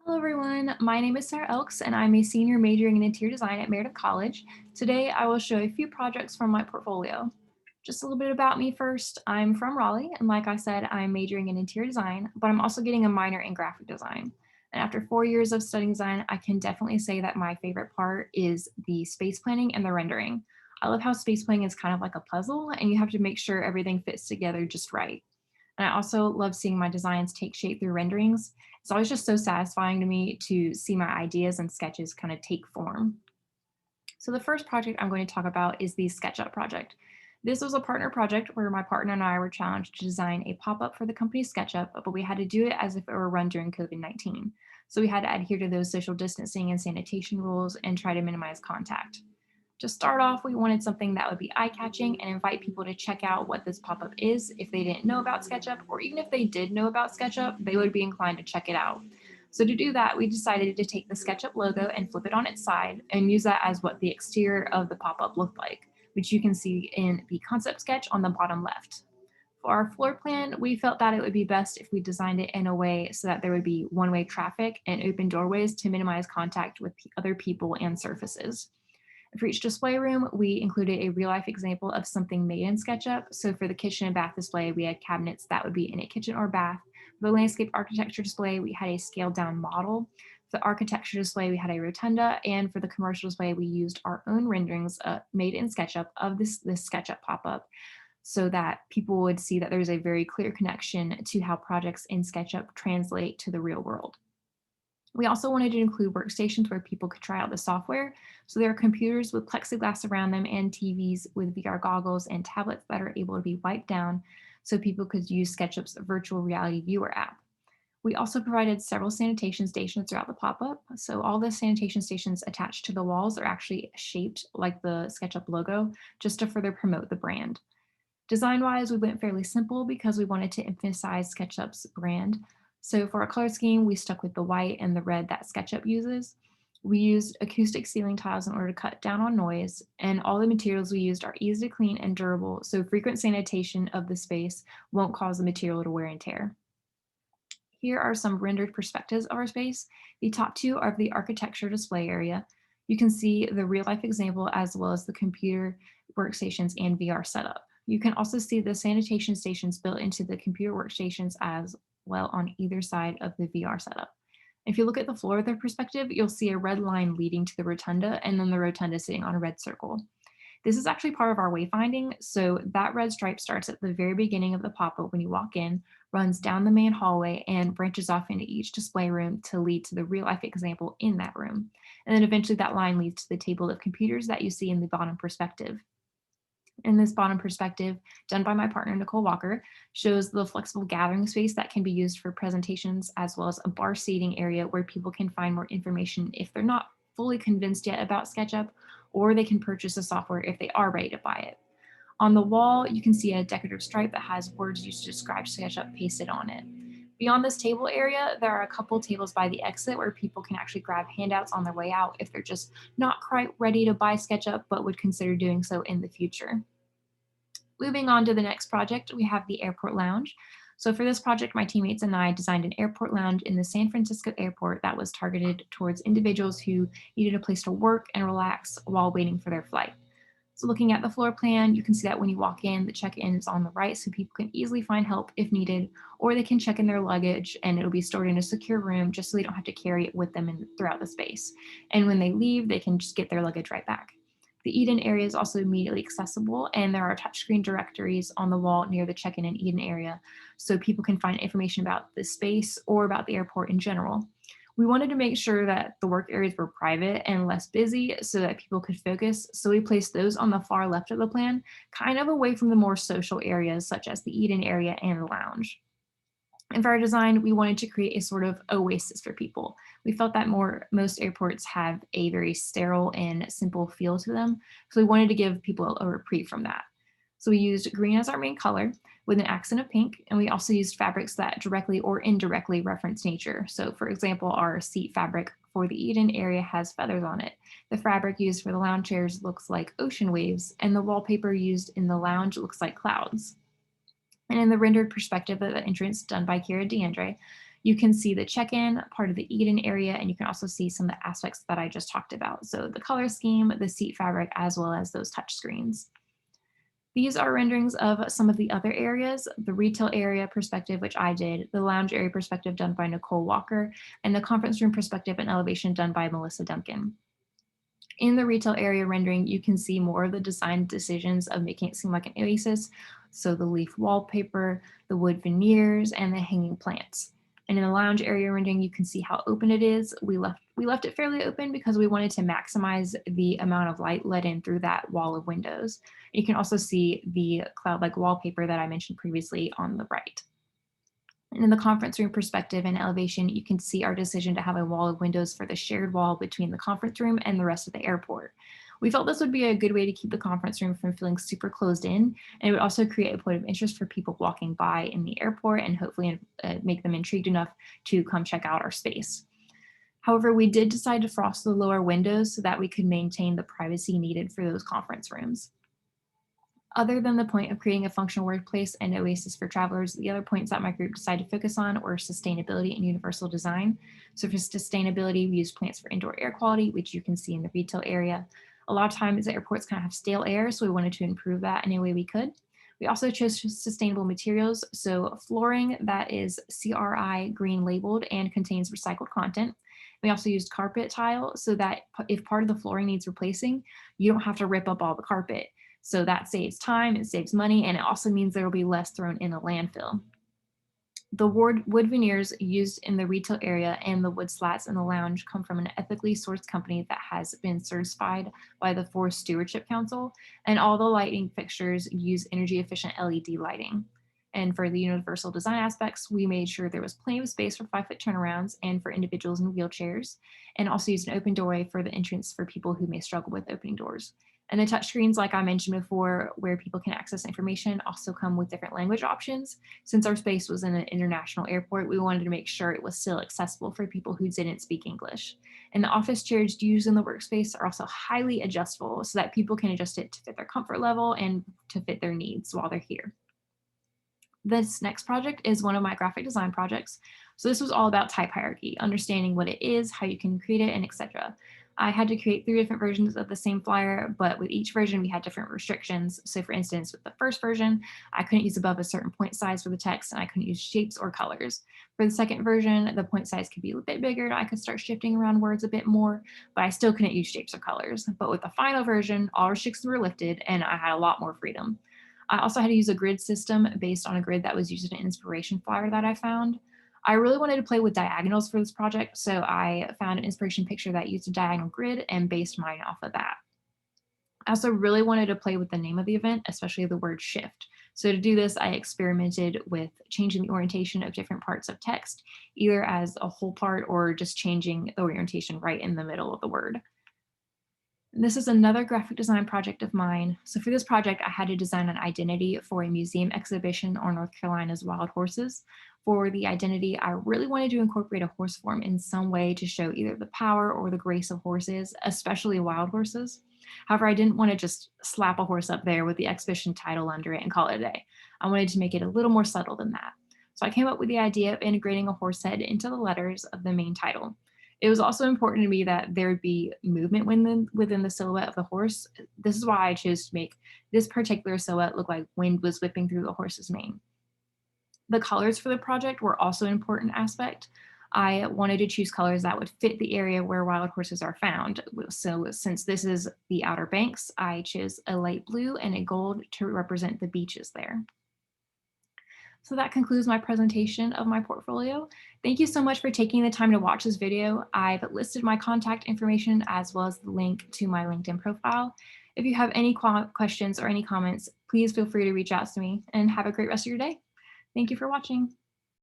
Hello everyone, my name is Sarah Elks and I'm a senior majoring in interior design at Meredith College. Today I will show a few projects from my portfolio. Just a little bit about me first. I'm from Raleigh and like I said, I'm majoring in interior design, but I'm also getting a minor in graphic design. And after 4 years of studying design, I can definitely say that my favorite part is the space planning and the rendering. I love how space planning is kind of like a puzzle and you have to make sure everything fits together just right. And I also love seeing my designs take shape through renderings. It's always just so satisfying to me to see my ideas and sketches kind of take form. So the first project I'm going to talk about is the Sketchup project. This was a partner project where my partner and I were challenged to design a pop-up for the company Sketchup, but we had to do it as if it were run during COVID-19. So we had to adhere to those social distancing and sanitation rules and try to minimize contact. To start off, we wanted something that would be eye-catching and invite people to check out what this pop-up is if they didn't know about SketchUp, or even if they did know about SketchUp, they would be inclined to check it out. So to do that, we decided to take the SketchUp logo and flip it on its side and use that as what the exterior of the pop-up looked like, which you can see in the concept sketch on the bottom left. For our floor plan, we felt that it would be best if we designed it in a way so that there would be one-way traffic and open doorways to minimize contact with other people and surfaces. For each display room, we included a real life example of something made in SketchUp. So for the kitchen and bath display, we had cabinets that would be in a kitchen or bath. For the landscape architecture display, we had a scaled down model. For the architecture display, we had a rotunda. And for the commercial display, we used our own renderings made in SketchUp of this SketchUp pop-up so that people would see that there's a very clear connection to how projects in SketchUp translate to the real world. We also wanted to include workstations where people could try out the software. So there are computers with plexiglass around them and TVs with VR goggles and tablets that are able to be wiped down so people could use SketchUp's virtual reality viewer app. We also provided several sanitation stations throughout the pop-up. So all the sanitation stations attached to the walls are actually shaped like the SketchUp logo just to further promote the brand. Design-wise, we went fairly simple because we wanted to emphasize SketchUp's brand. So for our color scheme, we stuck with the white and the red that SketchUp uses. We used acoustic ceiling tiles in order to cut down on noise, and all the materials we used are easy to clean and durable, so frequent sanitation of the space won't cause the material to wear and tear. Here are some rendered perspectives of our space. The top two are of the architecture display area. You can see the real life example as well as the computer workstations and VR setup. You can also see the sanitation stations built into the computer workstations as well on either side of the VR setup. If you look at the floor of the perspective, you'll see a red line leading to the rotunda and then the rotunda sitting on a red circle. This is actually part of our wayfinding. So that red stripe starts at the very beginning of the pop-up when you walk in, runs down the main hallway and branches off into each display room to lead to the real life example in that room. And then eventually that line leads to the table of computers that you see in the bottom perspective. And this bottom perspective, done by my partner, Nicole Walker, shows the flexible gathering space that can be used for presentations, as well as a bar seating area where people can find more information if they're not fully convinced yet about SketchUp, or they can purchase the software if they are ready to buy it. On the wall, you can see a decorative stripe that has words used to describe SketchUp pasted on it. Beyond this table area, there are a couple tables by the exit where people can actually grab handouts on their way out if they're just not quite ready to buy SketchUp but would consider doing so in the future. Moving on to the next project, we have the airport lounge. So for this project, my teammates and I designed an airport lounge in the San Francisco airport that was targeted towards individuals who needed a place to work and relax while waiting for their flight. So looking at the floor plan, you can see that when you walk in, the check-in is on the right so people can easily find help if needed, or they can check in their luggage and it'll be stored in a secure room just so they don't have to carry it with them throughout the space. And when they leave, they can just get their luggage right back. The Eden area is also immediately accessible, and there are touchscreen directories on the wall near the check-in and Eden area, so people can find information about the space or about the airport in general. We wanted to make sure that the work areas were private and less busy so that people could focus, so we placed those on the far left of the plan, kind of away from the more social areas such as the Eden area and the lounge. And for our design, we wanted to create a sort of oasis for people. We felt that most airports have a very sterile and simple feel to them. So we wanted to give people a reprieve from that. So we used green as our main color with an accent of pink, and we also used fabrics that directly or indirectly reference nature. So for example, our seat fabric for the Eden area has feathers on it. The fabric used for the lounge chairs looks like ocean waves, and the wallpaper used in the lounge looks like clouds. And in the rendered perspective of the entrance done by Kira DeAndre, You can see the check-in, part of the eat-in area, and you can also see some of the aspects that I just talked about. So the color scheme, the seat fabric, as well as those touch screens. These are renderings of some of the other areas, the retail area perspective, which I did, the lounge area perspective done by Nicole Walker, and the conference room perspective and elevation done by Melissa Duncan. In the retail area rendering, you can see more of the design decisions of making it seem like an oasis. So the leaf wallpaper, the wood veneers, and the hanging plants. And in the lounge area rendering, you can see how open it is. We left it fairly open because we wanted to maximize the amount of light let in through that wall of windows. You can also see the cloud-like wallpaper that I mentioned previously on the right. And in the conference room perspective and elevation, you can see our decision to have a wall of windows for the shared wall between the conference room and the rest of the airport. We felt this would be a good way to keep the conference room from feeling super closed in, and it would also create a point of interest for people walking by in the airport and hopefully make them intrigued enough to come check out our space. However, we did decide to frost the lower windows so that we could maintain the privacy needed for those conference rooms. Other than the point of creating a functional workplace and oasis for travelers, the other points that my group decided to focus on were sustainability and universal design. So for sustainability, we used plants for indoor air quality, which you can see in the retail area. A lot of times the airports kind of have stale air, so we wanted to improve that any way we could. We also chose sustainable materials, so flooring that is CRI green labeled and contains recycled content. We also used carpet tile so that if part of the flooring needs replacing, you don't have to rip up all the carpet. So that saves time, it saves money, and it also means there will be less thrown in a landfill. The wood veneers used in the retail area and the wood slats in the lounge come from an ethically sourced company that has been certified by the Forest Stewardship Council, and all the lighting fixtures use energy efficient LED lighting. And for the universal design aspects, we made sure there was plenty of space for 5-foot turnarounds and for individuals in wheelchairs, and also used an open doorway for the entrance for people who may struggle with opening doors. And the touchscreens, like I mentioned before, where people can access information, also come with different language options. Since our space was in an international airport, we wanted to make sure it was still accessible for people who didn't speak English. And the office chairs used in the workspace are also highly adjustable so that people can adjust it to fit their comfort level and to fit their needs while they're here. This next project is one of my graphic design projects. So this was all about type hierarchy, understanding what it is, how you can create it, and etc. I had to create 3 different versions of the same flyer, but with each version we had different restrictions. So for instance, with the first version, I couldn't use above a certain point size for the text and I couldn't use shapes or colors. For the second version, the point size could be a bit bigger and I could start shifting around words a bit more, but I still couldn't use shapes or colors. But with the final version, all restrictions were lifted and I had a lot more freedom. I also had to use a grid system based on a grid that was used in an inspiration flyer that I found. I really wanted to play with diagonals for this project, so I found an inspiration picture that used a diagonal grid and based mine off of that. I also really wanted to play with the name of the event, especially the word shift. So to do this, I experimented with changing the orientation of different parts of text, either as a whole part or just changing the orientation right in the middle of the word. This is another graphic design project of mine. So for this project, I had to design an identity for a museum exhibition on North Carolina's wild horses. For the identity, I really wanted to incorporate a horse form in some way to show either the power or the grace of horses, especially wild horses. However, I didn't want to just slap a horse up there with the exhibition title under it and call it a day. I wanted to make it a little more subtle than that. So I came up with the idea of integrating a horse head into the letters of the main title. It was also important to me that there would be movement within the silhouette of the horse. This is why I chose to make this particular silhouette look like wind was whipping through the horse's mane. The colors for the project were also an important aspect. I wanted to choose colors that would fit the area where wild horses are found. So since this is the Outer Banks, I chose a light blue and a gold to represent the beaches there. So that concludes my presentation of my portfolio. Thank you so much for taking the time to watch this video. I've listed my contact information as well as the link to my LinkedIn profile. If you have any questions or any comments, please feel free to reach out to me and have a great rest of your day. Thank you for watching.